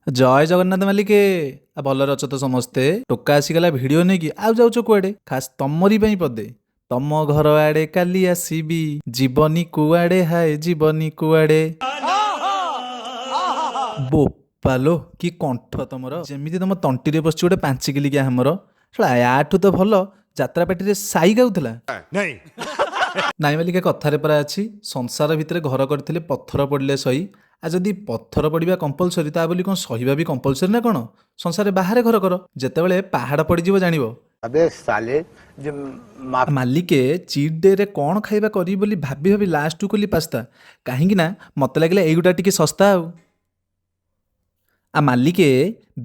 ଜୟ ଜଗନ୍ନାଥ ମାଲିକେ। ଭଲରେ ଅଛ ତ ସମସ୍ତେ? ଟୋକା ଆସିଗଲା ଭିଡିଓ ନେଇକି। ଆଉ ଯାଉଛ କୁଆଡେ? ଖାସ୍ ତମରି ପାଇଁ ପଦେ। ତମ ଘର ଆଡେ କାଲି ଆସିବି, ଯିବନି କୁଆଡେ, ହାଏ ଯିବନି କୁଆଡେ। ବୋପାଲୋ କି କଣ୍ଠ ତମର, ଯେମିତି ତମ ତଣ୍ଟିରେ ବସିଛି ଗୋଟେ 5 କିଲିକିଆ ହାମର। ଶଳା ୟାଠୁ ତ ଭଲ ଯାତ୍ରା ପାଟିରେ ସାଇ ଗାଉଥିଲା। ନାଇଁ ମାଲିକା, କଥାରେ ପରା ଅଛି, ସଂସାର ଭିତରେ ଘର କରିଥିଲେ ପଥର ପଡ଼ିଲେ ସହି। ଆଉ ଯଦି ପଥର ପଡ଼ିବା କମ୍ପଲସରି, ତା ବୋଲି କ'ଣ ସହିବା ବି କମ୍ପଲସରି ନା କ'ଣ? ସଂସାରରେ ବାହାରେ ଘର କର, ଯେତେବେଳେ ପାହାଡ଼ ପଡ଼ିଯିବ ଜାଣିବ। अबे साले जो माफ ମାଲିକେ ଚିଟ୍ ଡେରେ କ'ଣ ଖାଇବା କରିବି ବୋଲି ଭାବି ଭାବି ଲାଷ୍ଟକୁ କଲି ପାସ୍ତା। କାହିଁକି ନା ମୋତେ ଲାଗିଲା ଏଇଗୁଟା ଟିକେ ଶସ୍ତା ଆଉ। ମାଲିକେ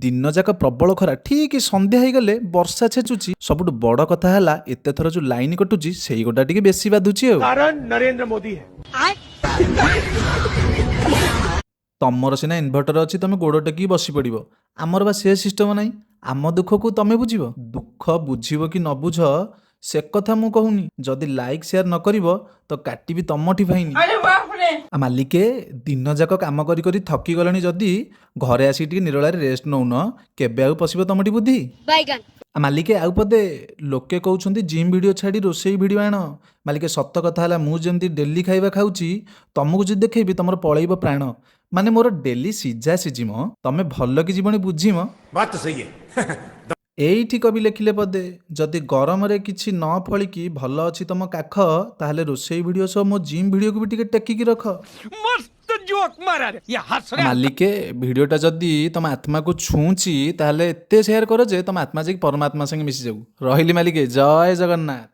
ଦିନଯାକ ପ୍ରବଳ ଖରା, ଠିକ୍ ସନ୍ଧ୍ୟା ହେଇଗଲେ ବର୍ଷା ଛେଚୁଛି। ସବୁଠୁ ବଡ଼ କଥା ହେଲା ଏତେ ଥର ଯୋଉ ଲାଇନ୍ କଟୁଛି ସେଇ ଗୋଟା ଟିକେ ବେଶୀ ବାଧୁଛି ଆଉ। कारण नरेंद्र मोदी है। ତମର ସିନା ଇନଭର୍ଟର ଅଛି, ତମେ ଗୋଡ଼ ଟେକିକି ବସି ପଡ଼ିବ। ଆମର ବା ସେ ସିଷ୍ଟମ ନାହିଁ। ଆମ ଦୁଃଖକୁ ତମେ ବୁଝିବ? ଦୁଃଖ ବୁଝିବ କି ନ ବୁଝ ସେ କଥା ମୁଁ କହୁନି। ଯଦି ଲାଇକ୍ ସେୟାର ନ କରିବ ତ କାଟିବି ତମଠି ଫାଇନି। ମାଲିକେ ଦିନ ଯାକ କାମ କରି କରି ଥକି ଗଲଣି, ଯଦି ଘରେ ଆସିକି ଟିକେ ନିରୋଳାରେ ରେଷ୍ଟ ନଉନ, କେବେ ଆଉ ପଶିବ ତମଠି ବୁଦ୍ଧି? ମାଲିକେ ଆଉ ପଦେ, ଲୋକେ କହୁଛନ୍ତି ଜିମ୍ ଭିଡ଼ିଓ ଛାଡ଼ି ରୋଷେଇ ଭିଡ଼ିଓ ଆଣ। ମାଲିକେ ସତ କଥା ହେଲା, ମୁଁ ଯେମିତି ଡେଲି ଖାଇବା ଖାଉଛି, ତମକୁ ଯଦି ଦେଖେଇବି ତମର ପଳେଇବ ପ୍ରାଣ। ମାନେ ମୋର ଡେଲି ସିଝା ସିଝିମ, ତମେ ଭଲ କି ଜୀବଣି ବୁଝିମ। बात तो सही है। ଏଇଠି କବି ଲେଖିଲେ ପଦେ, ଯଦି ଗରମରେ କିଛି ନ ଫଳିକି ଭଲ ଅଛି ତମ କାଖ, ତାହେଲେ ରୋଷେଇ ଭିଡ଼ିଓ ସହ ମୋ ଜିମ୍ ଭିଡ଼ିଓକୁ ବି ଟିକେ ଟେକିକି ରଖ। मस्त जोक मारा रे ये हंस रहे ମାଲିକେ ଭିଡ଼ିଓଟା ଯଦି ତମ ଆତ୍ମାକୁ ଛୁଉଁଛି, ତାହେଲେ ଏତେ ସେୟାର କର ଯେ ତମ ଆତ୍ମା ଯାଇକି ପରମାତ୍ମା ସାଙ୍ଗେ ମିଶିଯାଉ। ରହିଲି ମାଲିକେ, ଜୟ ଜଗନ୍ନାଥ।